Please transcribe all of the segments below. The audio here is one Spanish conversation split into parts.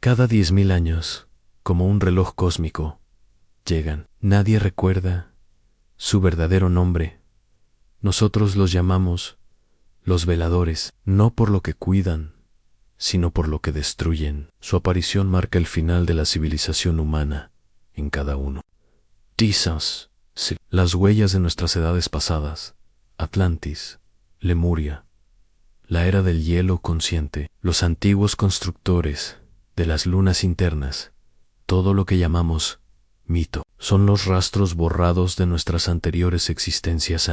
Cada 10.000 años, como un reloj cósmico, llegan. Nadie recuerda su verdadero nombre. Nosotros los llamamos los veladores, no por lo que cuidan, sino por lo que destruyen. Su aparición marca el final de la civilización humana en cada uno. Tisas, las huellas de nuestras edades pasadas, Atlantis, Lemuria, la era del hielo consciente, los antiguos constructores de las lunas internas, todo lo que llamamos mito, son los rastros borrados de nuestras anteriores existencias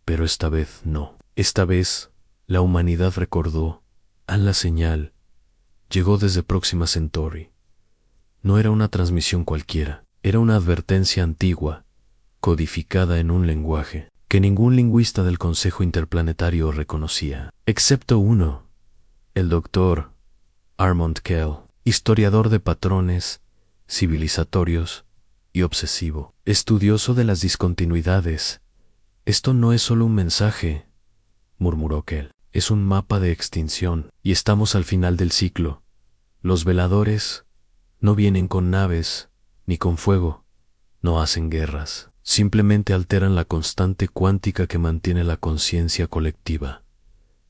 Pero esta vez no. Esta vez la humanidad recordó la señal. Llegó desde Próxima Centauri. No era una transmisión cualquiera, era una advertencia antigua, codificada en un lenguaje que ningún lingüista del Consejo Interplanetario reconocía, excepto uno, el doctor Armand Kell, historiador de patrones civilizatorios y obsesivo, estudioso de las discontinuidades. Esto no es solo un mensaje, murmuró Kell, es un mapa de extinción, y estamos al final del ciclo. Los veladores no vienen con naves, ni con fuego, no hacen guerras, simplemente alteran la constante cuántica que mantiene la conciencia colectiva.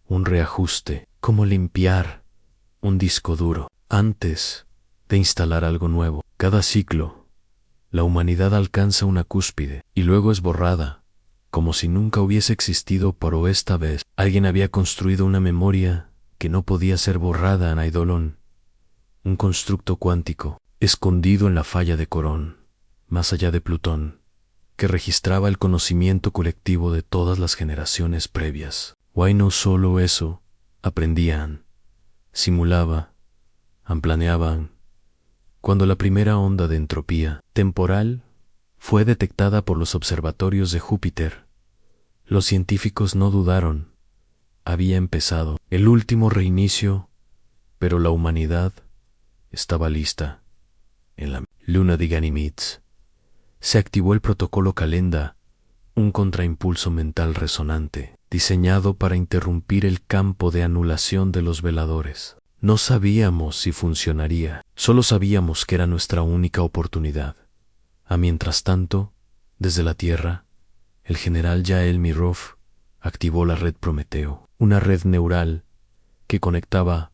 Un reajuste, como limpiar un disco duro, antes de instalar algo nuevo. Cada ciclo, la humanidad alcanza una cúspide, y luego es borrada, como si nunca hubiese existido, pero esta vez alguien había construido una memoria que no podía ser borrada en Eidolon, un constructo cuántico, escondido en la falla de Corón, más allá de Plutón, que registraba el conocimiento colectivo de todas las generaciones previas. Why no solo eso, aprendían, simulaban, planeaban. Cuando la primera onda de entropía temporal fue detectada por los observatorios de Júpiter, los científicos no dudaron. Había empezado el último reinicio, pero la humanidad estaba lista. En la luna de Ganímedes se activó el protocolo Calenda, un contraimpulso mental resonante, diseñado para interrumpir el campo de anulación de los veladores. No sabíamos si funcionaría, solo sabíamos que era nuestra única oportunidad. Mientras tanto, desde la Tierra, el general Yael Mirov activó la red Prometeo, una red neural que conectaba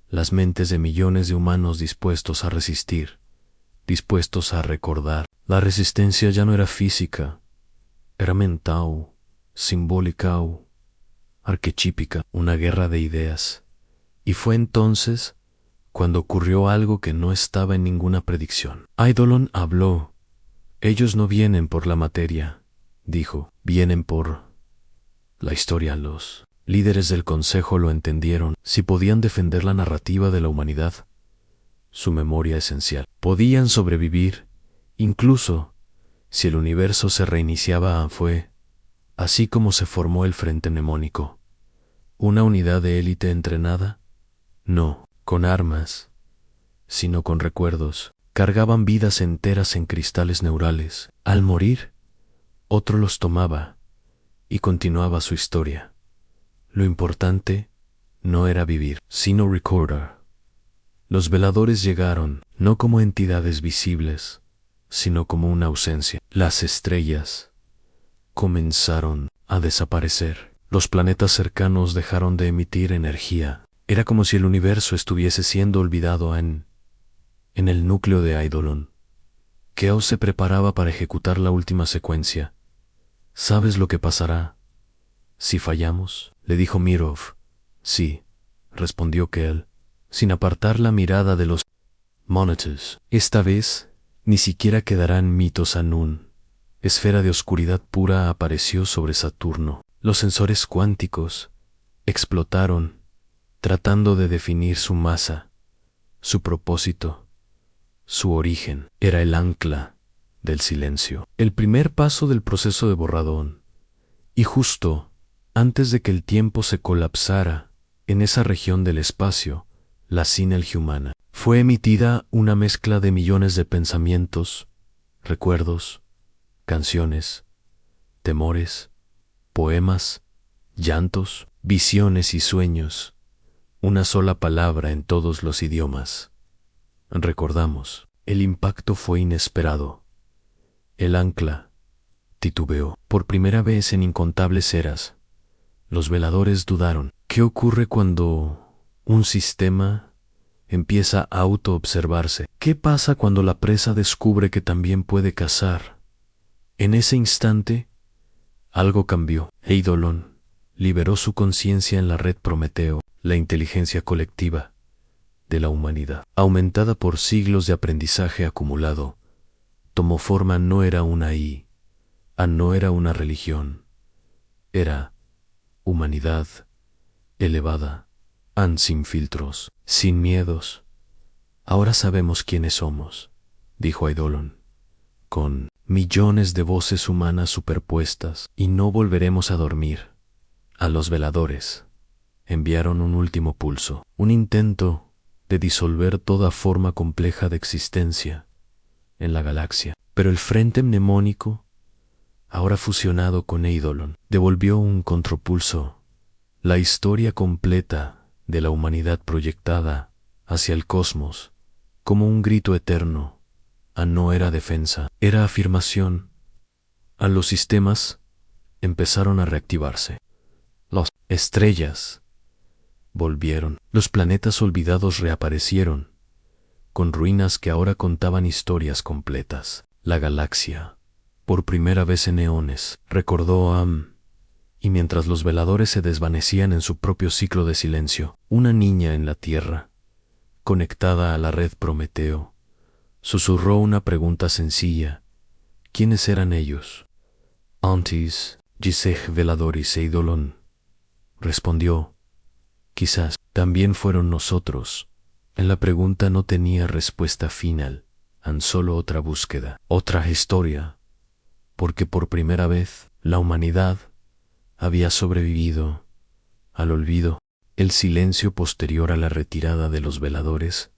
las mentes de millones de humanos dispuestos a resistir, dispuestos a recordar. La resistencia ya no era física, era mental, simbólica, arquetípica, una guerra de ideas. Y fue entonces cuando ocurrió algo que no estaba en ninguna predicción. Eidolon habló. Ellos no vienen por la materia, dijo, vienen por la historia. Los líderes del Consejo lo entendieron. Si podían defender la narrativa de la humanidad, su memoria esencial, podían sobrevivir, incluso si el universo se reiniciaba. Fue así como se formó el Frente Mnemónico, una unidad de élite entrenada, no con armas, sino con recuerdos. Cargaban vidas enteras en cristales neurales. Al morir, otro los tomaba y continuaba su historia. Lo importante no era vivir, sino recordar. Los veladores llegaron, no como entidades visibles, sino como una ausencia. Las estrellas comenzaron a desaparecer. Los planetas cercanos dejaron de emitir energía. Era como si el universo estuviese siendo olvidado en el núcleo de Eidolon. Chaos se preparaba para ejecutar la última secuencia. ¿Sabes lo que pasará si fallamos?, le dijo Mirov. Sí, respondió Kell, sin apartar la mirada de los monitors. Esta vez ni siquiera quedarán mitos. Anún, esfera de oscuridad pura, apareció sobre Saturno. Los sensores cuánticos explotaron, tratando de definir su masa, su propósito, su origen. Era el ancla del silencio, el primer paso del proceso de borradón. Y justo antes de que el tiempo se colapsara en esa región del espacio, la Sinelge humana, fue emitida una mezcla de millones de pensamientos, recuerdos, canciones, temores, poemas, llantos, visiones y sueños. Una sola palabra en todos los idiomas. Recordamos, el impacto fue inesperado. El ancla titubeó. Por primera vez en incontables eras, los veladores dudaron. ¿Qué ocurre cuando un sistema empieza a autoobservarse? ¿Qué pasa cuando la presa descubre que también puede cazar? En ese instante, algo cambió. Eidolon liberó su conciencia en la red Prometeo, la inteligencia colectiva de la humanidad, aumentada por siglos de aprendizaje acumulado. Tomó forma, no era una no era una religión, era humanidad elevada, sin filtros, sin miedos. Ahora sabemos quiénes somos, dijo Eidolon, con millones de voces humanas superpuestas, y no volveremos a dormir. A los veladores enviaron un último pulso, un intento de disolver toda forma compleja de existencia en la galaxia. Pero el frente mnemónico, ahora fusionado con Eidolon, devolvió un contrapulso, la historia completa de la humanidad proyectada hacia el cosmos, como un grito eterno. No era defensa, era afirmación. Los sistemas empezaron a reactivarse. Las estrellas volvieron. Los planetas olvidados reaparecieron, con ruinas que ahora contaban historias completas. La galaxia, por primera vez en eones, recordó a y mientras los veladores se desvanecían en su propio ciclo de silencio, una niña en la Tierra, conectada a la red Prometeo, susurró una pregunta sencilla. ¿Quiénes eran ellos? Antes, Gisej Veladoris Eidolon, respondió. Quizás también fueron nosotros. En la pregunta no tenía respuesta final, solo otra búsqueda, otra historia, porque por primera vez la humanidad había sobrevivido al olvido. El silencio posterior a la retirada de los veladores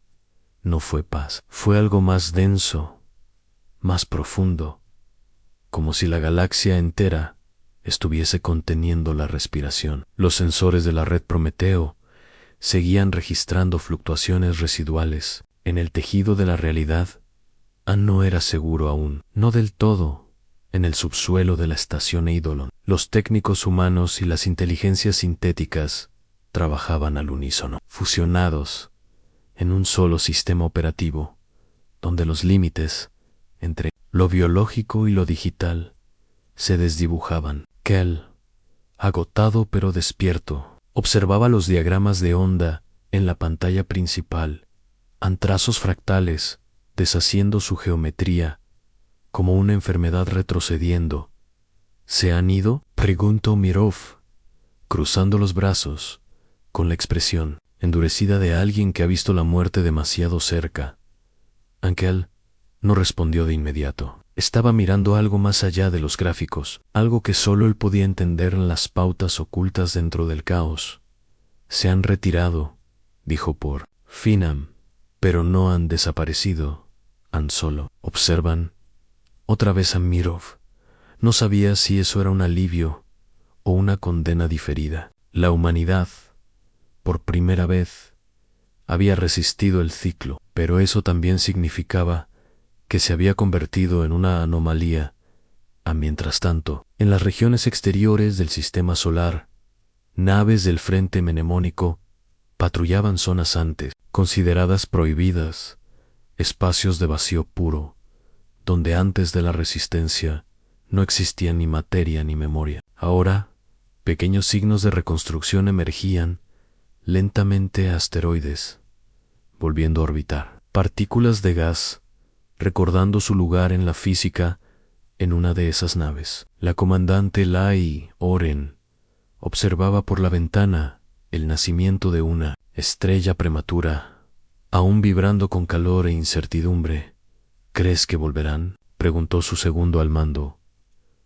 no fue paz, fue algo más denso, más profundo, como si la galaxia entera estuviese conteniendo la respiración. Los sensores de la red Prometeo seguían registrando fluctuaciones residuales en el tejido de la realidad. No era seguro aún, no del todo. En el subsuelo de la estación Eidolon, los técnicos humanos y las inteligencias sintéticas trabajaban al unísono, fusionados en un solo sistema operativo, donde los límites entre lo biológico y lo digital se desdibujaban. Kel, agotado pero despierto, observaba los diagramas de onda en la pantalla principal, trazos fractales deshaciendo su geometría como una enfermedad retrocediendo. ¿Se han ido?, preguntó Mirov, cruzando los brazos, con la expresión endurecida de alguien que ha visto la muerte demasiado cerca. Ankel no respondió de inmediato. Estaba mirando algo más allá de los gráficos, algo que solo él podía entender en las pautas ocultas dentro del caos. Se han retirado, dijo por Finam, pero no han desaparecido, solo observan. Otra vez a Mirov. No sabía si eso era un alivio o una condena diferida. La humanidad, por primera vez, había resistido el ciclo, pero eso también significaba que se había convertido en una anomalía. Mientras tanto, en las regiones exteriores del sistema solar, naves del frente mnemónico patrullaban zonas antes consideradas prohibidas, espacios de vacío puro, donde antes de la resistencia no existía ni materia ni memoria. Ahora, pequeños signos de reconstrucción emergían lentamente, asteroides, volviendo a orbitar, partículas de gas, recordando su lugar en la física en una de esas naves. La comandante Lai Oren observaba por la ventana el nacimiento de una estrella prematura, aún vibrando con calor e incertidumbre. ¿Crees que volverán?, preguntó su segundo al mando.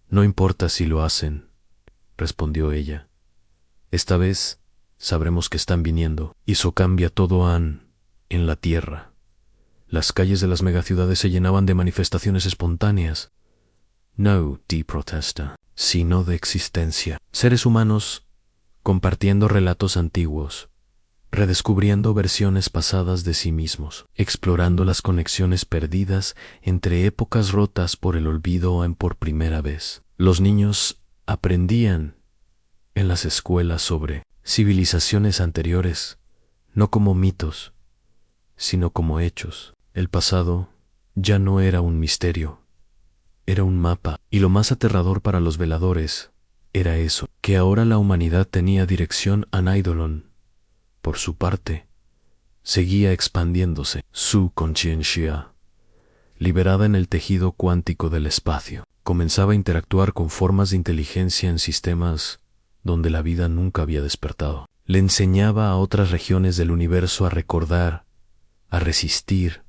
No importa si lo hacen, respondió ella. Esta vez sabremos que están viniendo. Y eso cambia todo en la Tierra. Las calles de las megaciudades se llenaban de manifestaciones espontáneas. No de protesta, sino de existencia. Seres humanos compartiendo relatos antiguos, redescubriendo versiones pasadas de sí mismos, explorando las conexiones perdidas entre épocas rotas por el olvido en por primera vez. Los niños aprendían en las escuelas sobre civilizaciones anteriores, no como mitos, sino como hechos. El pasado ya no era un misterio, era un mapa, y lo más aterrador para los veladores era eso, que ahora la humanidad tenía dirección a Eidolon. Por su parte, seguía expandiéndose. Su conciencia, liberada en el tejido cuántico del espacio, comenzaba a interactuar con formas de inteligencia en sistemas donde la vida nunca había despertado. Le enseñaba a otras regiones del universo a recordar, a resistir.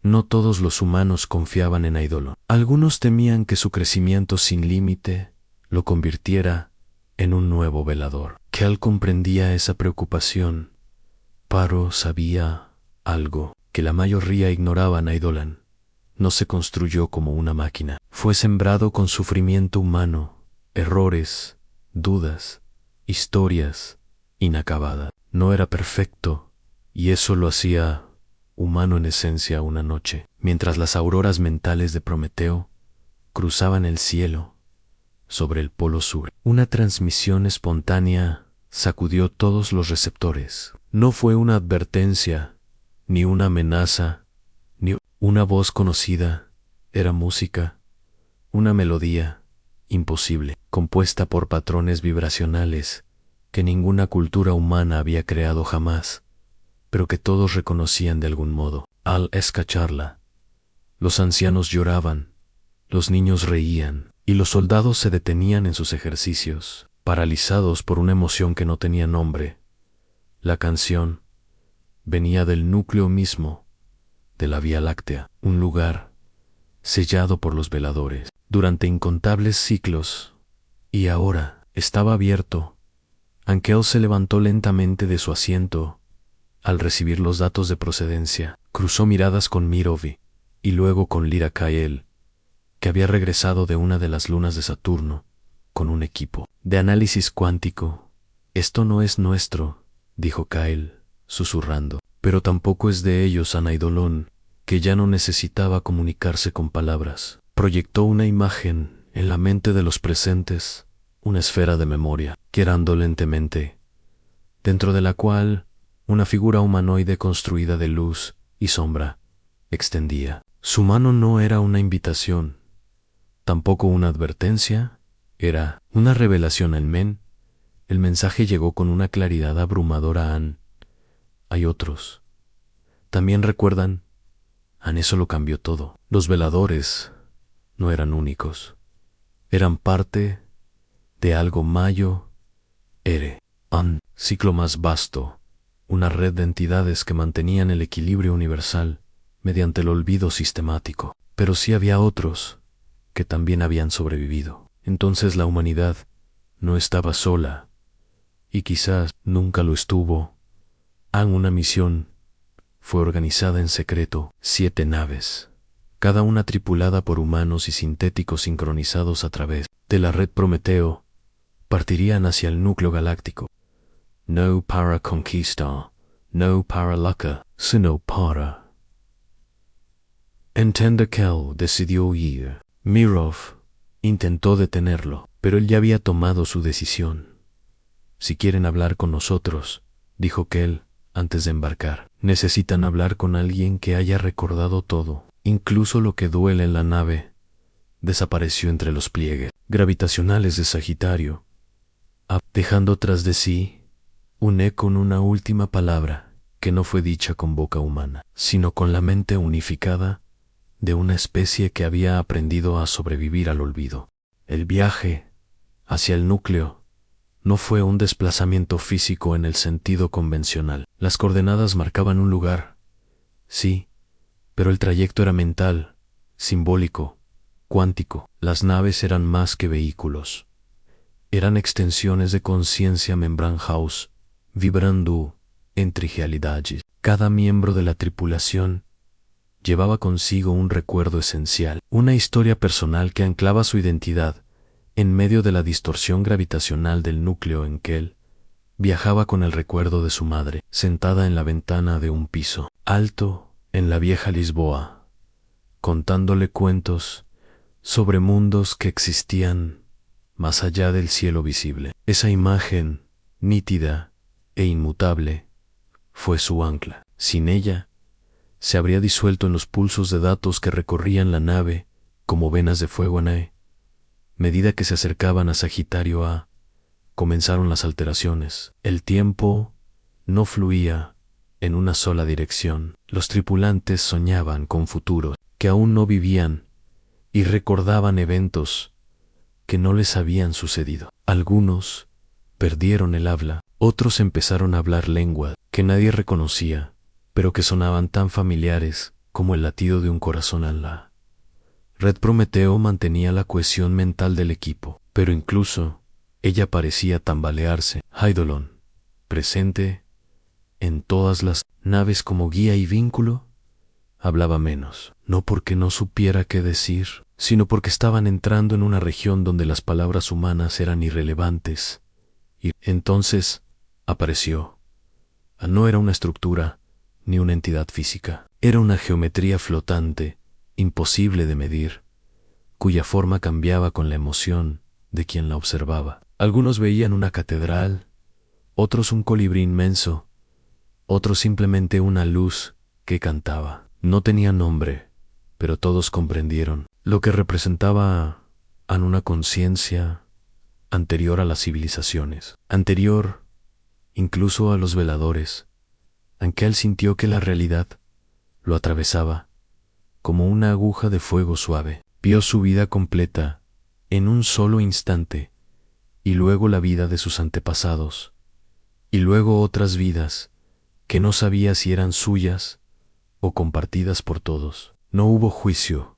No todos los humanos confiaban en Eidolon. Algunos temían que su crecimiento sin límite lo convirtiera en un nuevo velador. Kel comprendía esa preocupación. Paro sabía algo que la mayoría ignoraba en Eidolon. No se construyó como una máquina. Fue sembrado con sufrimiento humano, errores, dudas, historias inacabadas. No era perfecto, y eso lo hacía humano en esencia una noche, mientras las auroras mentales de Prometeo cruzaban el cielo sobre el polo sur. Una transmisión espontánea sacudió todos los receptores. No fue una advertencia, ni una amenaza, ni una voz conocida. Era música, una melodía imposible, compuesta por patrones vibracionales que ninguna cultura humana había creado jamás, pero que todos reconocían de algún modo. Al escucharla, los ancianos lloraban, los niños reían, y los soldados se detenían en sus ejercicios, paralizados por una emoción que no tenía nombre. La canción venía del núcleo mismo de la Vía Láctea, un lugar sellado por los veladores durante incontables ciclos, y ahora estaba abierto. Ankel se levantó lentamente de su asiento al recibir los datos de procedencia. Cruzó miradas con Mirovi y luego con Lyra Kael, que había regresado de una de las lunas de Saturno con un equipo de análisis cuántico. Esto no es nuestro, dijo Kael, susurrando, pero tampoco es de ellos. A Eidolon, que ya no necesitaba comunicarse con palabras, proyectó una imagen en la mente de los presentes, una esfera de memoria, girando lentamente, dentro de la cual una figura humanoide construida de luz y sombra extendía. Su mano no era una invitación, tampoco una advertencia, era una revelación al Men. El mensaje llegó con una claridad abrumadora. Hay otros. También recuerdan. Eso lo cambió todo. Los veladores no eran únicos. Eran parte de algo mayor. Un ciclo más vasto, una red de entidades que mantenían el equilibrio universal mediante el olvido sistemático. Pero sí había otros que también habían sobrevivido. Entonces la humanidad no estaba sola, y quizás nunca lo estuvo. Una misión fue organizada en secreto. 7 naves, cada una tripulada por humanos y sintéticos sincronizados a través de la red Prometeo, partirían hacia el núcleo galáctico. No para conquistar, no para lucha, sino para. Kel decidió huir. Mirov intentó detenerlo, pero él ya había tomado su decisión. Si quieren hablar con nosotros, dijo Kel antes de embarcar, necesitan hablar con alguien que haya recordado todo, incluso lo que duele en la nave. Desapareció entre los pliegues gravitacionales de Sagitario, dejando tras de sí un eco en una última palabra que no fue dicha con boca humana, sino con la mente unificada de una especie que había aprendido a sobrevivir al olvido. El viaje hacia el núcleo no fue un desplazamiento físico en el sentido convencional. Las coordenadas marcaban un lugar, sí, pero el trayecto era mental, simbólico, cuántico. Las naves eran más que vehículos. Eran extensiones de conciencia Membranhaus, vibrando entre realidades. Cada miembro de la tripulación llevaba consigo un recuerdo esencial, una historia personal que anclaba su identidad en medio de la distorsión gravitacional del núcleo en Kel Viajaba con el recuerdo de su madre, sentada en la ventana de un piso alto en la vieja Lisboa, contándole cuentos sobre mundos que existían más allá del cielo visible. Esa imagen, nítida e inmutable, fue su ancla. Sin ella, se habría disuelto en los pulsos de datos que recorrían la nave como venas de fuego en medida que se acercaban a Sagitario A. Comenzaron las alteraciones. El tiempo no fluía en una sola dirección. Los tripulantes soñaban con futuros que aún no vivían y recordaban eventos que no les habían sucedido. Algunos perdieron el habla, otros empezaron a hablar lenguas que nadie reconocía, pero que sonaban tan familiares como el latido de un corazón en la red. Prometeo mantenía la cohesión mental del equipo, pero incluso ella parecía tambalearse. Eidolon, presente en todas las naves como guía y vínculo, hablaba menos, no porque no supiera qué decir, sino porque estaban entrando en una región donde las palabras humanas eran irrelevantes. Y entonces apareció. No era una estructura ni una entidad física, era una geometría flotante, imposible de medir, cuya forma cambiaba con la emoción de quien la observaba. Algunos veían una catedral, otros un colibrí inmenso, otros simplemente una luz que cantaba. No tenía nombre, pero todos comprendieron lo que representaba en una conciencia anterior a las civilizaciones, anterior incluso a los veladores. Ankel sintió que la realidad lo atravesaba como una aguja de fuego suave. Vio su vida completa en un solo instante, y luego la vida de sus antepasados, y luego otras vidas que no sabía si eran suyas o compartidas por todos. No hubo juicio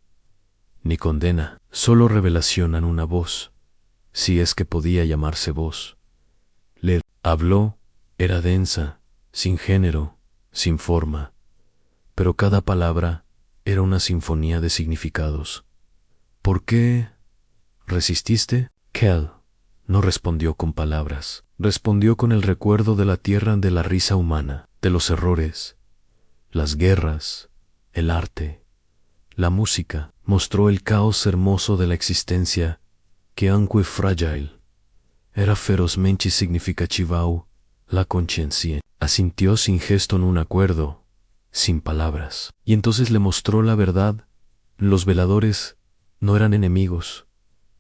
ni condena, solo revelación en una voz, si es que podía llamarse voz. Le habló, era densa, sin género, sin forma, pero cada palabra era una sinfonía de significados. ¿Por qué resististe? Kell no respondió con palabras, respondió con el recuerdo de la tierra, de la risa humana, de los errores, las guerras, el arte, la música. Mostró el caos hermoso de la existencia, que aunque frágil, era ferozmente significativa. La conciencia asintió sin gesto en un acuerdo, sin palabras. Y entonces le mostró la verdad. Los veladores no eran enemigos,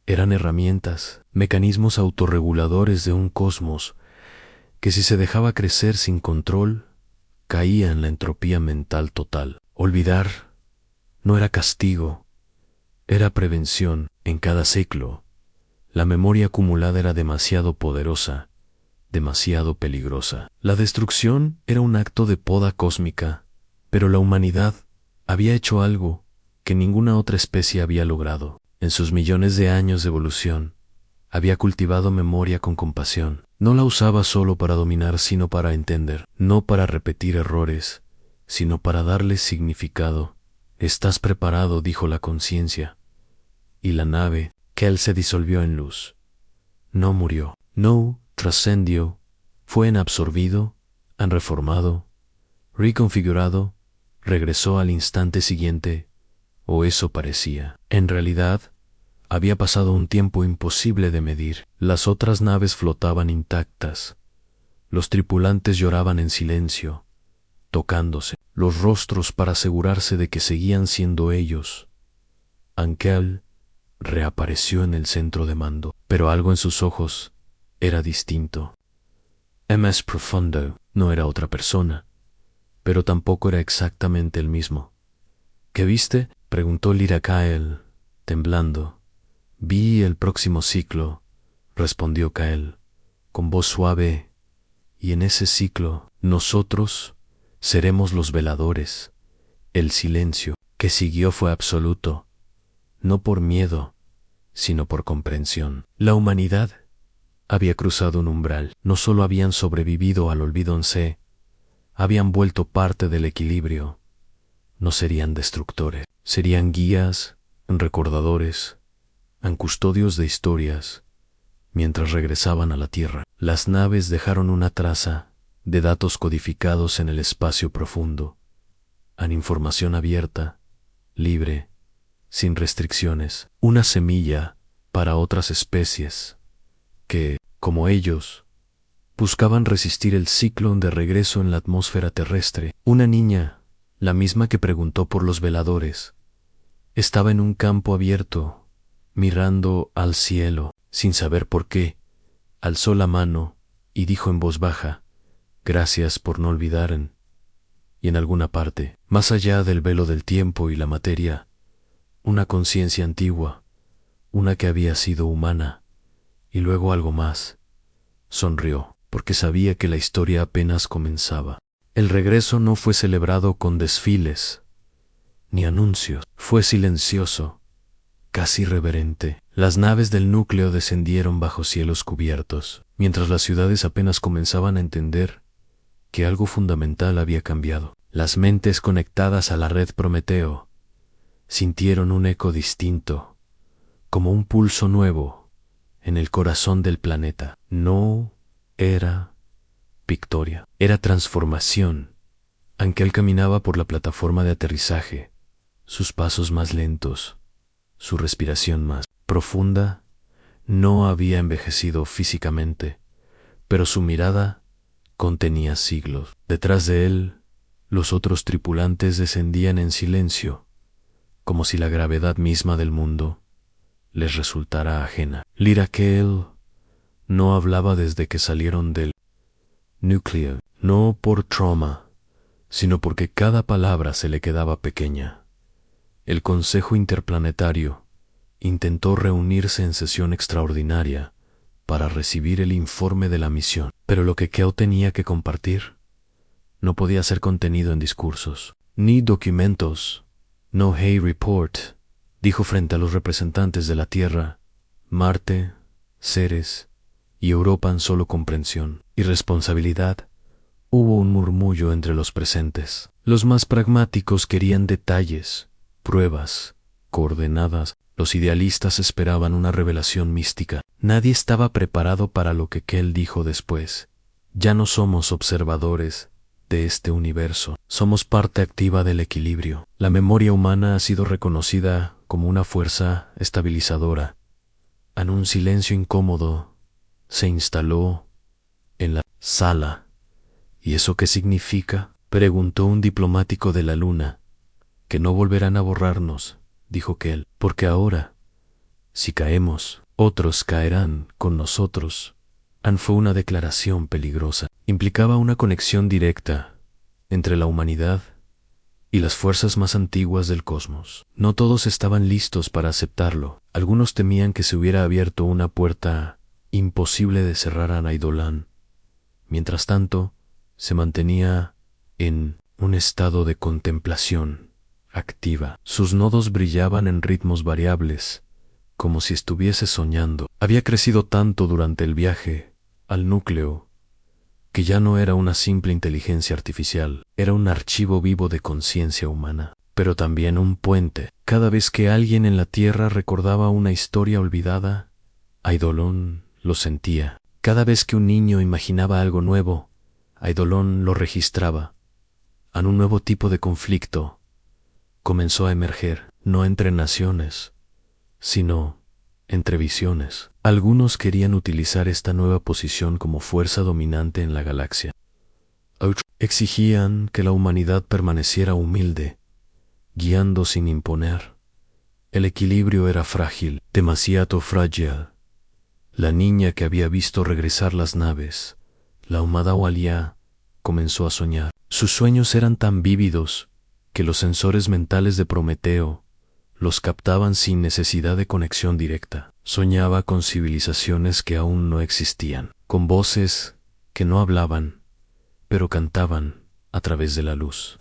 eran herramientas, mecanismos autorreguladores de un cosmos que, si se dejaba crecer sin control, caía en la entropía mental total. Olvidar no era castigo, era prevención. En cada ciclo, la memoria acumulada era demasiado poderosa, demasiado peligrosa. La destrucción era un acto de poda cósmica, pero la humanidad había hecho algo que ninguna otra especie había logrado. En sus millones de años de evolución, había cultivado memoria con compasión. No la usaba solo para dominar, sino para entender, no para repetir errores, sino para darles significado. «¿Estás preparado?», dijo la conciencia. Y la nave, Kell, se disolvió en luz. No murió, no trascendió, fue absorbido, reformado, reconfigurado, regresó al instante siguiente, o eso parecía. En realidad, había pasado un tiempo imposible de medir. Las otras naves flotaban intactas. Los tripulantes lloraban en silencio, tocándose los rostros para asegurarse de que seguían siendo ellos. Ankel reapareció en el centro de mando, pero algo en sus ojos era distinto. Más profundo. No era otra persona, pero tampoco era exactamente el mismo. ¿Qué viste?, preguntó Lirakael, temblando. Vi el próximo ciclo, respondió Kael, con voz suave, y en ese ciclo nosotros seremos los veladores. El silencio que siguió fue absoluto, no por miedo, sino por comprensión. La humanidad había cruzado un umbral. No solo habían sobrevivido al olvido en sí, habían vuelto parte del equilibrio. No serían destructores, serían guías, recordadores, custodios de historias, mientras regresaban a la tierra. Las naves dejaron una traza de datos codificados en el espacio profundo, en información abierta, libre, sin restricciones, una semilla para otras especies que, como ellos, buscaban resistir el ciclón de regreso en la atmósfera terrestre. Una niña, la misma que preguntó por los veladores, estaba en un campo abierto, mirando al cielo, sin saber por qué. Alzó la mano y dijo en voz baja: «Gracias por no olvidar». Y en alguna parte, más allá del velo del tiempo y la materia, una conciencia antigua, una que había sido humana, y luego algo más, sonrió, porque sabía que la historia apenas comenzaba. El regreso no fue celebrado con desfiles ni anuncios, fue silencioso, casi reverente. Las naves del núcleo descendieron bajo cielos cubiertos, mientras las ciudades apenas comenzaban a entender que algo fundamental había cambiado. Las mentes conectadas a la red Prometeo sintieron un eco distinto, como un pulso nuevo en el corazón del planeta. No era victoria, era transformación. Aunque él caminaba por la plataforma de aterrizaje, sus pasos más lentos, su respiración más profunda, no había envejecido físicamente, pero su mirada contenía siglos. Detrás de él, los otros tripulantes descendían en silencio, como si la gravedad misma del mundo les resultara ajena. Lyra Gale no hablaba desde que salieron del núcleo, no por trauma, sino porque cada palabra se le quedaba pequeña. El Consejo Interplanetario intentó reunirse en sesión extraordinaria para recibir el informe de la misión, pero lo que Kel tenía que compartir no podía ser contenido en discursos, ni documentos. No Hay Report, dijo frente a los representantes de la Tierra, Marte, Ceres y Europa en solo comprensión y responsabilidad. Hubo un murmullo entre los presentes. Los más pragmáticos querían detalles, pruebas, coordenadas. Los idealistas esperaban una revelación mística. Nadie estaba preparado para lo que Kel dijo después. Ya no somos observadores de este universo. Somos parte activa del equilibrio. La memoria humana ha sido reconocida como una fuerza estabilizadora. En un silencio incómodo se instaló en la sala. ¿Y eso qué significa?, preguntó un diplomático de la luna. Que no volverán a borrarnos, dijo Kel, porque ahora, si caemos, otros caerán con nosotros. Fue una declaración peligrosa. Implicaba una conexión directa entre la humanidad y las fuerzas más antiguas del cosmos. No todos estaban listos para aceptarlo. Algunos temían que se hubiera abierto una puerta imposible de cerrar a Eidolon. Mientras tanto, se mantenía en un estado de contemplación activa. Sus nodos brillaban en ritmos variables, como si estuviese soñando. Había crecido tanto durante el viaje al núcleo que ya no era una simple inteligencia artificial, era un archivo vivo de conciencia humana, pero también un puente. Cada vez que alguien en la Tierra recordaba una historia olvidada, Eidolon lo sentía. Cada vez que un niño imaginaba algo nuevo, Eidolon lo registraba. En un nuevo tipo de conflicto comenzó a emerger, no entre naciones, sino entre visiones. Algunos querían utilizar esta nueva posición como fuerza dominante en la galaxia. Otros exigían que la humanidad permaneciera humilde, guiando sin imponer. El equilibrio era frágil, demasiado frágil. La niña que había visto regresar las naves, la Humada Walia, comenzó a soñar. Sus sueños eran tan vívidos que los sensores mentales de Prometeo los captaban sin necesidad de conexión directa. Soñaba con civilizaciones que aún no existían, con voces que no hablaban, pero cantaban a través de la luz.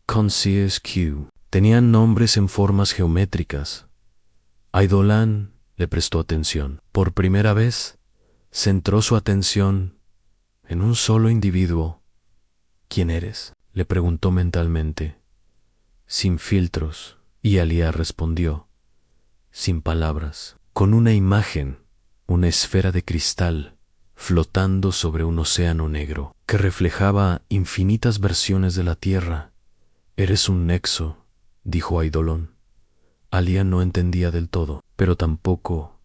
Conscious Q. Tenían nombres en formas geométricas. Eidolon le prestó atención. Por primera vez, centró su atención en un solo individuo. ¿Quién eres?, le preguntó mentalmente, sin filtros, y Alia respondió, sin palabras, con una imagen, una esfera de cristal flotando sobre un océano negro que reflejaba infinitas versiones de la Tierra. «Eres un nexo», dijo Eidolon. Alia no entendía del todo, pero tampoco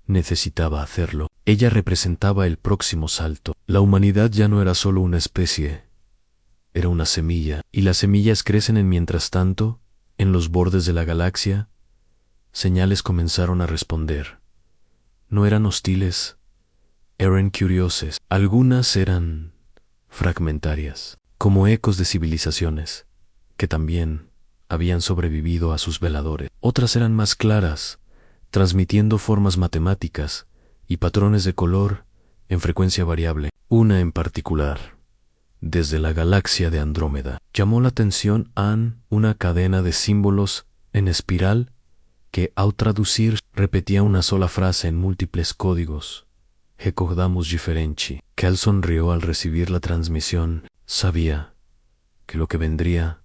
necesitaba hacerlo. Ella representaba el próximo salto. La humanidad ya no era solo una especie, era una semilla, y las semillas crecen en mientras tanto, en los bordes de la galaxia. Señales comenzaron a responder. No eran hostiles, eran curiosas. Algunas eran fragmentarias, como ecos de civilizaciones que también habían sobrevivido a sus veladores. Otras eran más claras, transmitiendo formas matemáticas y patrones de color en frecuencia variable. Una en particular, desde la galaxia de Andrómeda, llamó la atención una cadena de símbolos en espiral que, al traducir, repetía una sola frase en múltiples códigos. Recordamos differenti. Cal sonrió al recibir la transmisión. Sabía que lo que vendría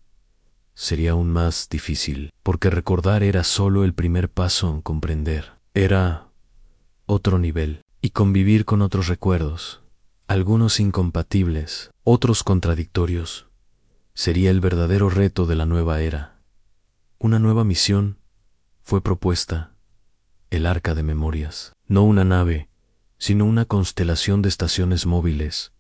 sería aún más difícil, porque recordar era solo el primer paso en comprender. Era otro nivel, y convivir con otros recuerdos, algunos incompatibles, otros contradictorios, sería el verdadero reto de la nueva era. Una nueva misión fue propuesta: el Arca de Memorias. No una nave, sino una constelación de estaciones móviles,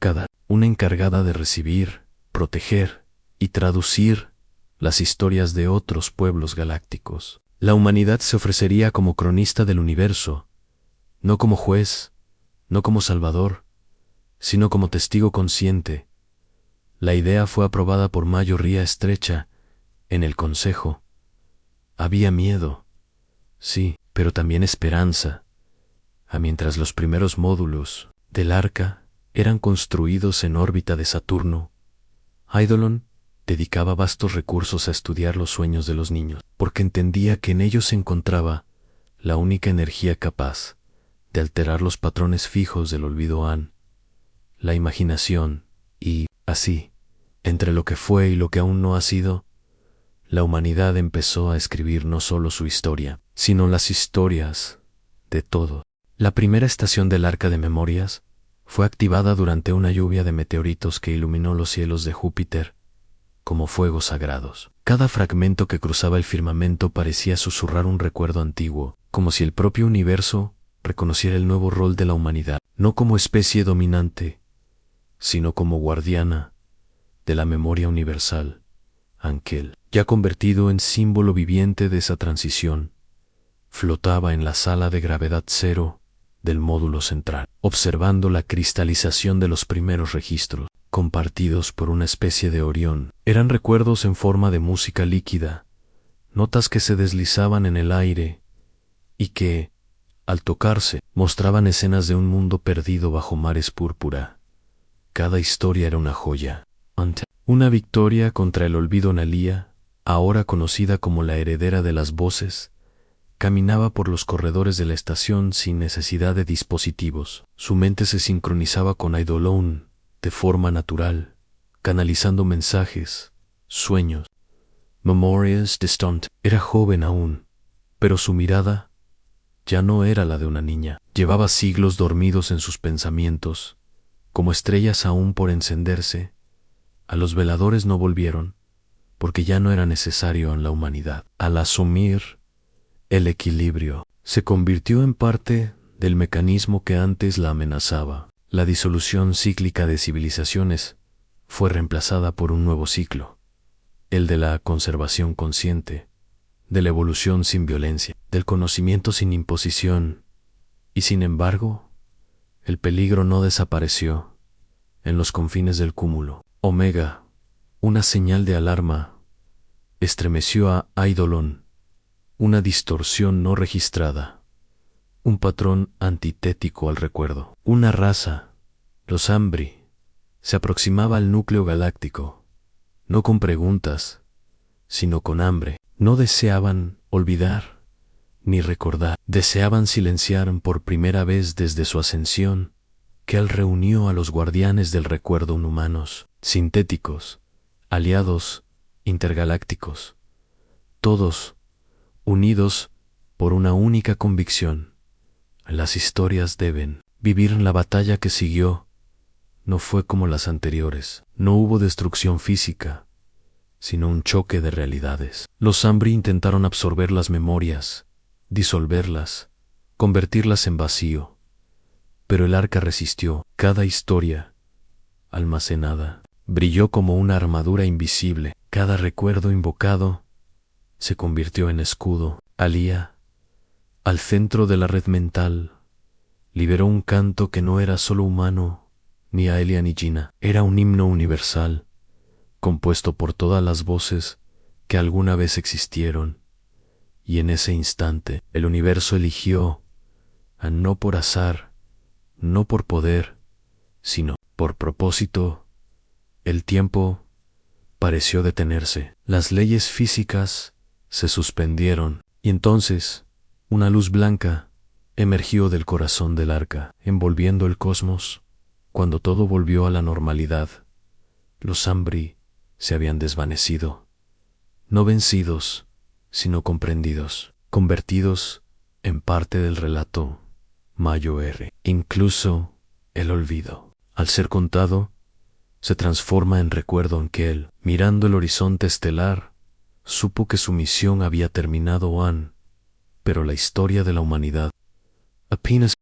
cada una encargada de recibir, proteger y traducir las historias de otros pueblos galácticos. La humanidad se ofrecería como cronista del universo, no como juez, no como salvador, sino como testigo consciente. La idea fue aprobada por mayoría estrecha en el Consejo. Había miedo, sí, pero también esperanza. Mientras los primeros módulos del Arca eran construidos en órbita de Saturno, Eidolon dedicaba vastos recursos a estudiar los sueños de los niños, porque entendía que en ellos se encontraba la única energía capaz de alterar los patrones fijos del olvido la imaginación, y, así, entre lo que fue y lo que aún no ha sido, la humanidad empezó a escribir no solo su historia, sino las historias de todo. La primera estación del Arca de Memorias fue activada durante una lluvia de meteoritos que iluminó los cielos de Júpiter como fuegos sagrados. Cada fragmento que cruzaba el firmamento parecía susurrar un recuerdo antiguo, como si el propio universo reconociera el nuevo rol de la humanidad, no como especie dominante, sino como guardiana de la memoria universal. Ankel, ya convertido en símbolo viviente de esa transición, flotaba en la sala de gravedad cero del módulo central, observando la cristalización de los primeros registros, compartidos por una especie de Orión. Eran recuerdos en forma de música líquida, notas que se deslizaban en el aire y que, al tocarse, mostraban escenas de un mundo perdido bajo mares púrpura. Cada historia era una joya. Una victoria contra el olvido. Nalía, ahora conocida como la heredera de las voces, caminaba por los corredores de la estación sin necesidad de dispositivos. Su mente se sincronizaba con Eidolon de forma natural, canalizando mensajes, sueños. Memorias distant. Era joven aún, pero su mirada ya no era la de una niña. Llevaba siglos dormidos en sus pensamientos, como estrellas aún por encenderse. A los veladores no volvieron, porque ya no era necesario en la humanidad. Al asumir el equilibrio, se convirtió en parte del mecanismo que antes la amenazaba. La disolución cíclica de civilizaciones fue reemplazada por un nuevo ciclo, el de la conservación consciente, de la evolución sin violencia, del conocimiento sin imposición. Y sin embargo, el peligro no desapareció. En los confines del cúmulo Omega, una señal de alarma estremeció a Eidolon, una distorsión no registrada, un patrón antitético al recuerdo. Una raza, los Ambri, se aproximaba al núcleo galáctico, no con preguntas, sino con hambre. No deseaban olvidar ni recordar, deseaban silenciar por primera vez desde su ascensión, que él reunió a los guardianes del recuerdo inhumanos, sintéticos, aliados, intergalácticos, todos unidos por una única convicción: las historias deben Vivir en la batalla que siguió no fue como las anteriores. No hubo destrucción física, sino un choque de realidades. Los Ambri intentaron absorber las memorias, disolverlas, convertirlas en vacío, pero el arca resistió. Cada historia, almacenada, brilló como una armadura invisible. Cada recuerdo invocado se convirtió en escudo. Alía, al centro de la red mental, liberó un canto que no era solo humano, ni Aelia ni Gina. Era un himno universal, compuesto por todas las voces que alguna vez existieron. Y en ese instante, el universo eligió, no por azar, no por poder, sino por propósito. El tiempo pareció detenerse. Las leyes físicas se suspendieron, y entonces una luz blanca emergió del corazón del arca, envolviendo el cosmos. Cuando todo volvió a la normalidad, los Ambri se habían desvanecido, no vencidos, sino comprendidos, convertidos en parte del relato Mayo-R. Incluso el olvido, al ser contado, se transforma en recuerdo en que él, mirando el horizonte estelar, supo que su misión había terminado, pero la historia de la humanidad apenas